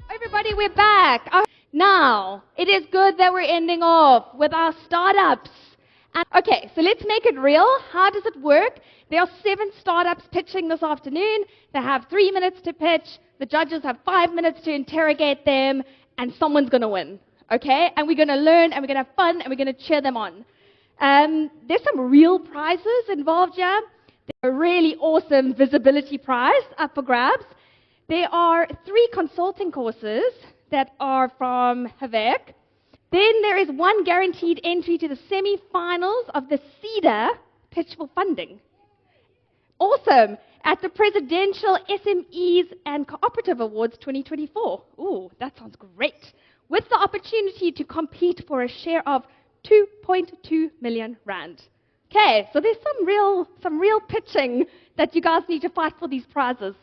Everybody, we're back. Now, it is good that we're ending off with our startups. Okay, so let's make it real. How does it work? There are 7 startups pitching this afternoon. They have 3 minutes to pitch. The judges have 5 minutes to interrogate them, and someone's going to win. Okay? And we're going to learn, and we're going to have fun, and we're going to cheer them on. There's some real prizes involved here. There's a really awesome visibility prize up for grabs. There are 3 consulting courses that are from Havek. Then there is 1 guaranteed entry to the semi-finals of the CEDAR Pitch for Funding. Awesome. At the Presidential SMEs and Cooperative Awards 2024. Ooh, that sounds great. With the opportunity to compete for a share of 2.2 million rand. Okay, so there's some real pitching that you guys need to fight for these prizes.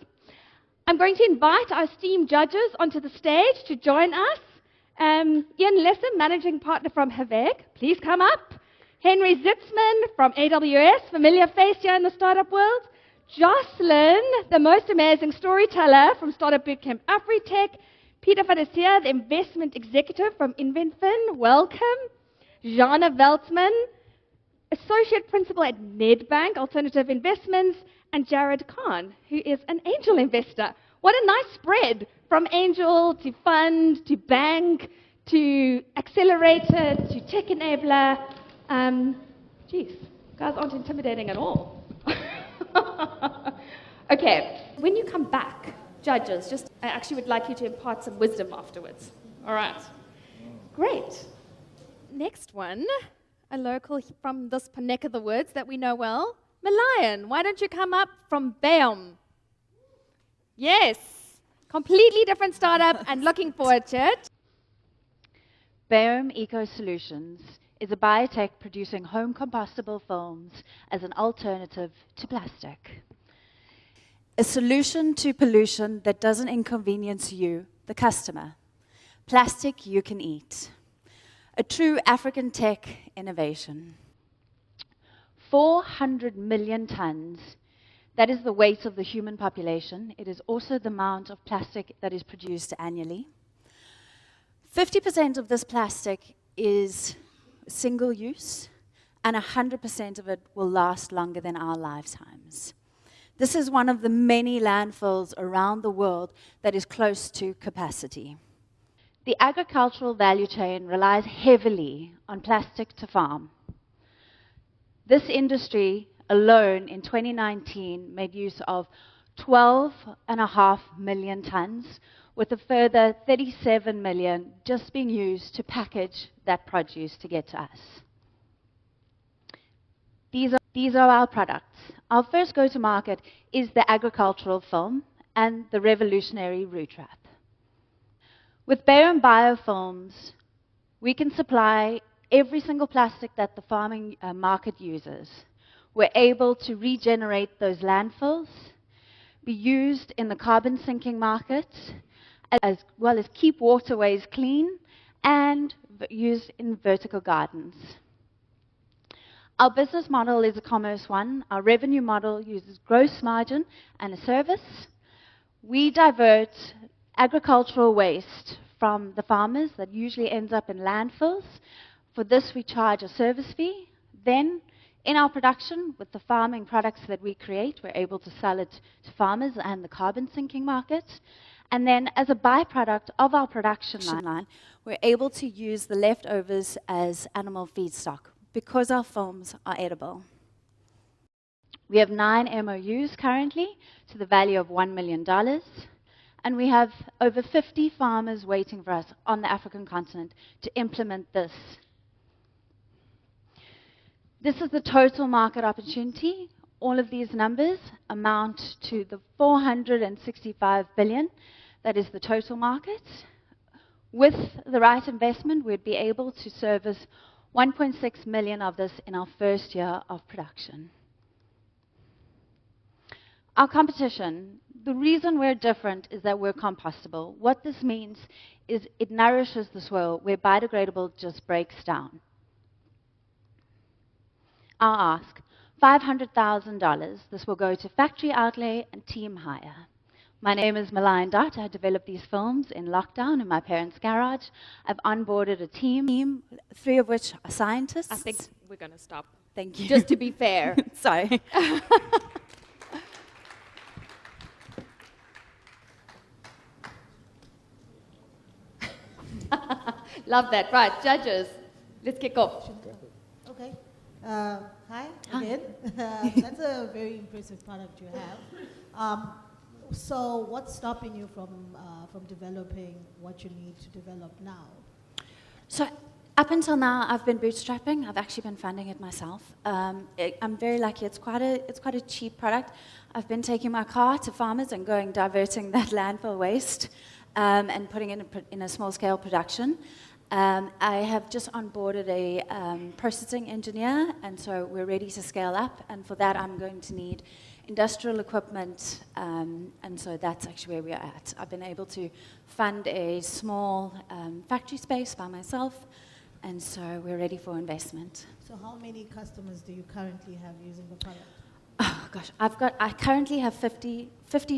I'm going to invite our esteemed judges onto the stage to join us. Ian Lessem, Managing Partner from Havek, please come up. Henry Zitzman from AWS, familiar face here in the startup world. Jocelyn, the most amazing storyteller from Startup Bootcamp Afritech. Peter van der Seer, the Investment Executive from InventFin, welcome. Jana Veltman, Associate Principal at Nedbank Alternative Investments, and Jared Khan, who is an angel investor. What a nice spread, from angel to fund to bank to accelerator to tech enabler. Geez, guys aren't intimidating at all. Okay, when you come back, judges, I actually would like you to impart some wisdom afterwards. All right, great. Next one, a local from this neck of the woods that we know well, Malayan. Why don't you come up from BAOM? Yes, completely different startup and looking forward to it. BAOM Eco Solutions is a biotech producing home compostable films as an alternative to plastic. A solution to pollution that doesn't inconvenience you, the customer. Plastic you can eat. A true African tech innovation. 400 million tons. That is the weight of the human population. It is also the amount of plastic that is produced annually. 50% of this plastic is single use, and 100% of it will last longer than our lifetimes. This is one of the many landfills around the world that is close to capacity. The agricultural value chain relies heavily on plastic to farm. This industry alone in 2019 made use of 12.5 million tons, with a further 37 million just being used to package that produce to get to us. These are our products. Our first go-to-market is the agricultural film and the revolutionary root wrap. With BAOM biofilms, we can supply every single plastic that the farming market uses. We're able to regenerate those landfills, be used in the carbon sinking market, as well as keep waterways clean, and used in vertical gardens. Our business model is a commerce one. Our revenue model uses gross margin and a service. We divert agricultural waste from the farmers that usually ends up in landfills. For this, we charge a service fee. Then, in our production, with the farming products that we create, we're able to sell it to farmers and the carbon sinking market. And then, as a byproduct of our production line, we're able to use the leftovers as animal feedstock because our films are edible. We have 9 MOUs currently to the value of $1 million. And we have over 50 farmers waiting for us on the African continent to implement this. This is the total market opportunity. All of these numbers amount to the 465 billion. That is the total market. With the right investment, we'd be able to service 1.6 million of this in our first year of production. Our competition, the reason we're different is that we're compostable. What this means is it nourishes the soil where biodegradable just breaks down. Our ask, $500,000. This will go to factory outlay and team hire. My name is Malayan Dutt. I developed these films in lockdown in my parents' garage. I've onboarded a team, 3 of which are scientists. I think we're going to stop. Thank you. Just to be fair. Sorry. Love that. Right, judges, let's kick off. Okay. Hi again. That's a very impressive product you have. So what's stopping you from developing what you need to develop now? So up until now, I've been bootstrapping. I've actually been funding it myself. I'm very lucky. It's quite a cheap product. I've been taking my car to farmers and diverting that landfill waste and putting it in a small-scale production. I have just onboarded a processing engineer, and so we're ready to scale up. And for that, I'm going to need industrial equipment, and so that's actually where we are at. I've been able to fund a small factory space by myself, and so we're ready for investment. So how many customers do you currently have using the product? Oh gosh, I currently have 50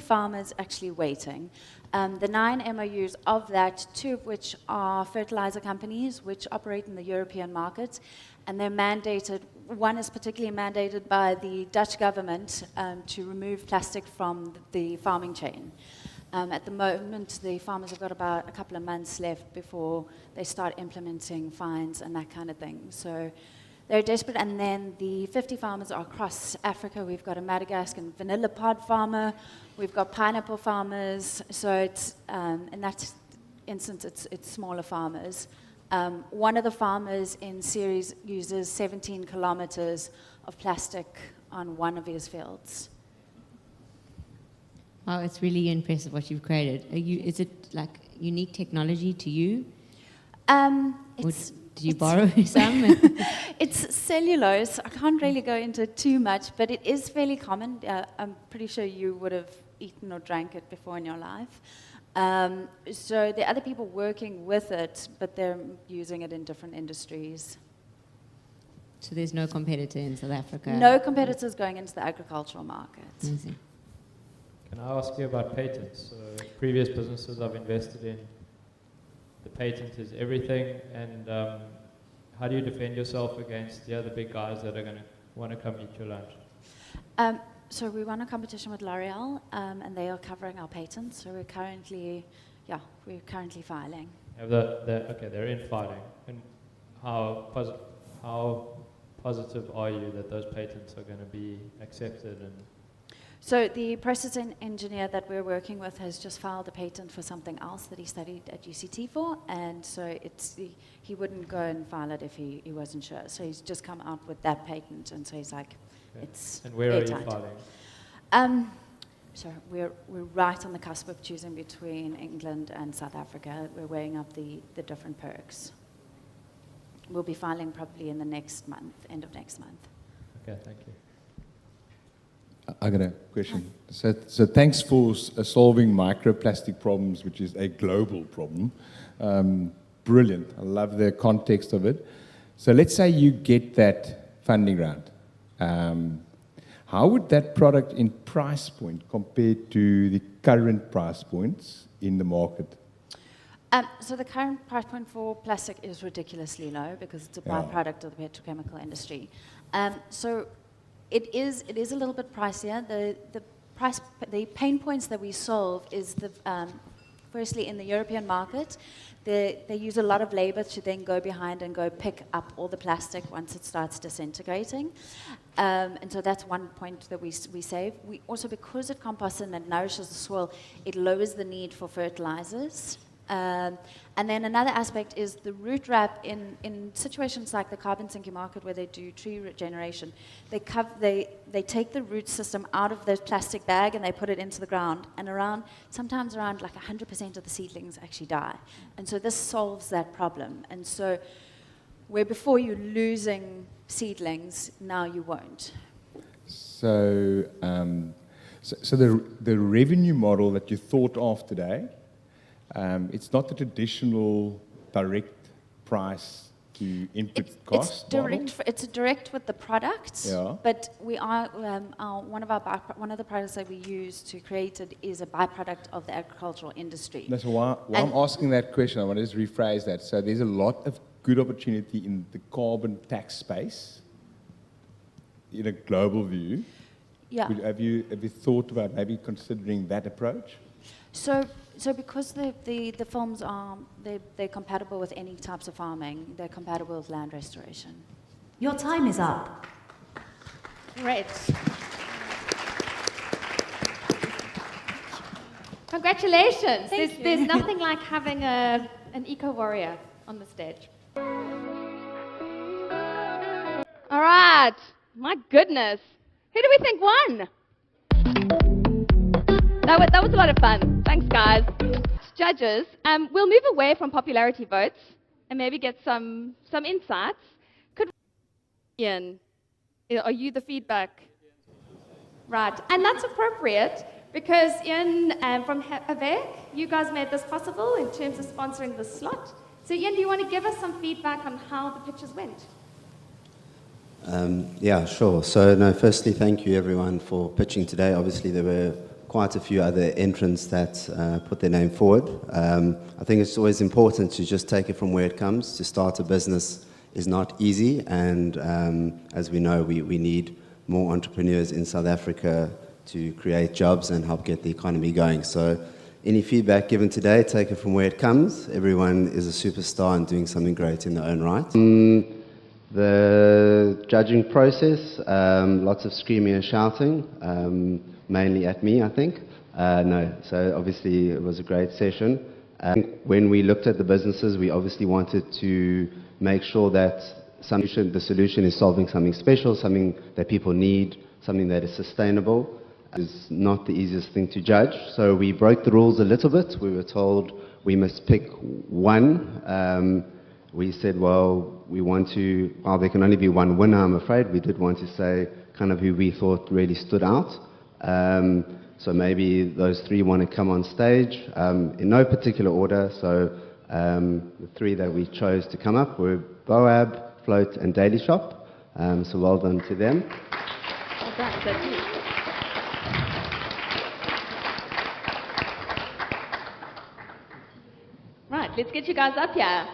farmers actually waiting. The 9 MOUs, of that, 2 of which are fertilizer companies which operate in the European market, and they're mandated. One is particularly mandated by the Dutch government to remove plastic from the farming chain. At the moment, the farmers have got about a couple of months left before they start implementing fines and that kind of thing. So they're desperate, and then the 50 farmers are across Africa. We've got a Madagascan vanilla pod farmer, we've got pineapple farmers, so it's, in that instance, it's smaller farmers. One of the farmers in series uses 17 kilometers of plastic on one of his fields. Wow, it's really impressive what you've created. Is it like unique technology to you? Did you borrow some? It's cellulose. I can't really go into it too much, but it is fairly common. I'm pretty sure you would have eaten or drank it before in your life. So there are other people working with it, but they're using it in different industries. So there's no competitor in South Africa? No competitors going into the agricultural market. Amazing. Can I ask you about patents? So previous businesses I've invested in, the patent is everything, and how do you defend yourself against the other big guys that are going to want to come eat your lunch? So we won a competition with L'Oreal, and they are covering our patents. So we're currently filing. Okay, they're in filing. And how positive are you that those patents are going to be accepted? And so the processing engineer that we're working with has just filed a patent for something else that he studied at UCT for, and so he wouldn't go and file it if he wasn't sure. So he's just come out with that patent, and so he's like, it's and where airtight. Are you filing? So we're right on the cusp of choosing between England and South Africa. We're weighing up the different perks. We'll be filing probably in the next month, end of next month. Okay, thank you. I got a question. So thanks for solving microplastic problems, which is a global problem. Brilliant. I love the context of it. So let's say you get that funding round. How would that product in price point compare to the current price points in the market? So the current price point for plastic is ridiculously low because it's a byproduct of the petrochemical industry. So it is a little bit pricier. The pain points that we solve is firstly in the European market, they use a lot of labor to then go behind and go pick up all the plastic once it starts disintegrating. And so that's one point that we save. We also, because it composts and it nourishes the soil, it lowers the need for fertilizers. And then another aspect is the root wrap in situations like the carbon sinking market where they do tree regeneration. They take the root system out of the plastic bag and they put it into the ground. And sometimes around like 100% of the seedlings actually die. And so this solves that problem. And so where before you're losing seedlings, now you won't. So the revenue model that you thought of today, it's not the traditional direct price to input cost model? It's direct with the product, Yeah. but we are one of the products that we use to create it is a byproduct of the agricultural industry. That's why I'm asking that question. I want to just rephrase that. So there's a lot of good opportunity in the carbon tax space in a global view. Yeah. Have you thought about maybe considering that approach? So because the films are they're compatible with any types of farming, they're compatible with land restoration. Your time is up. Great. Congratulations. There's nothing like having an eco-warrior on the stage. All right. My goodness. Who do we think won? That was a lot of fun. Thanks, guys. Judges, we'll move away from popularity votes and maybe get some insights. Ian, are you the feedback? Right, and that's appropriate because Ian from Avec, you guys made this possible in terms of sponsoring this slot. So Ian, do you want to give us some feedback on how the pitches went? Yeah, sure. So, no, firstly, thank you everyone for pitching today. Obviously, there were quite a few other entrants that put their name forward. I think it's always important to just take it from where it comes. To start a business is not easy, and as we know, we need more entrepreneurs in South Africa to create jobs and help get the economy going. So any feedback given today, take it from where it comes. Everyone is a superstar and doing something great in their own right. The judging process, lots of screaming and shouting, mainly at me, I think. No, so obviously it was a great session. When we looked at the businesses, we obviously wanted to make sure that the solution is solving something special, something that people need, something that is sustainable. It's not the easiest thing to judge, so we broke the rules a little bit. We were told we must pick one. We said, well, there can only be one winner, I'm afraid. We did want to say kind of who we thought really stood out. So maybe those three want to come on stage in no particular order. So the three that we chose to come up were BAOM, Float, and Daily Shop. So well done to them. Well done, thank you. Right, let's get you guys up here.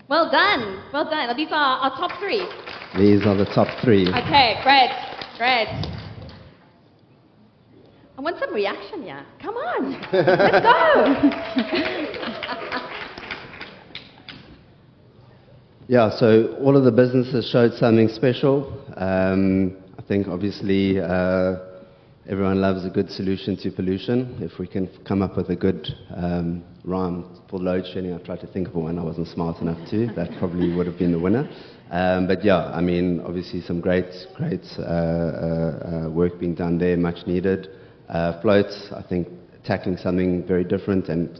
Well done, well done. These are our top three. These are the top three. Okay, great, great. I want some reaction here. Come on, let's go. Yeah, so all of the businesses showed something special. I think obviously everyone loves a good solution to pollution. If we can come up with a good rhyme for load shedding, I tried to think of one. I wasn't smart enough to. That probably would have been the winner. But yeah, I mean, obviously some great work being done there, much needed. Floats, I think tackling something very different and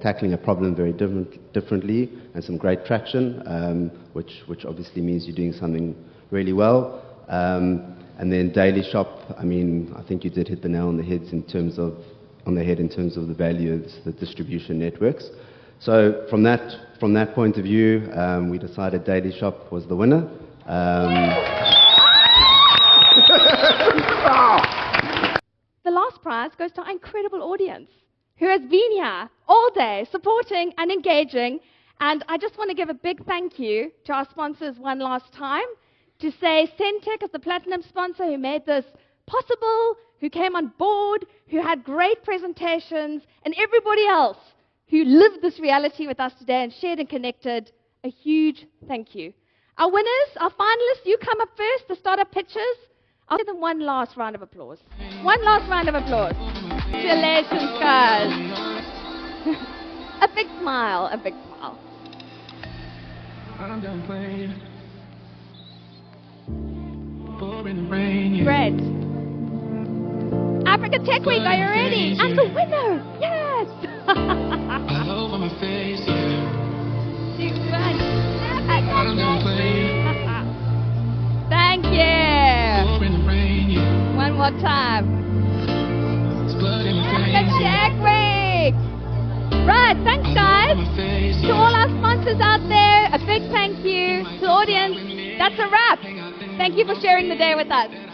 tackling a problem very differently, and some great traction, which obviously means you're doing something really well. And then Daily Shop, I mean, I think you did hit the nail on the head in terms of the value of the distribution networks. So from that point of view, we decided Daily Shop was the winner. The last prize goes to our incredible audience who has been here all day supporting and engaging. And I just want to give a big thank you to our sponsors one last time, to say Sentech is the platinum sponsor who made this possible, who came on board, who had great presentations, and everybody else who lived this reality with us today and shared and connected. A huge thank you. Our winners, our finalists, you come up first, the startup pitches. I'll give them one last round of applause. One last round of applause. Congratulations, guys. A big smile, a big smile. I'm done playing. In the rain, Great. Africa Tech Week, are you ready? And the winner, yes! all over my face, yeah. 2, 1. I'm done playing. Thank you. In the rain, yeah. One more time. It's blood in my Africa veins, yeah. Tech Week. Right, thanks guys. To all our sponsors out there, a big thank you. To the audience, that's a wrap. Thank you for sharing the day with us.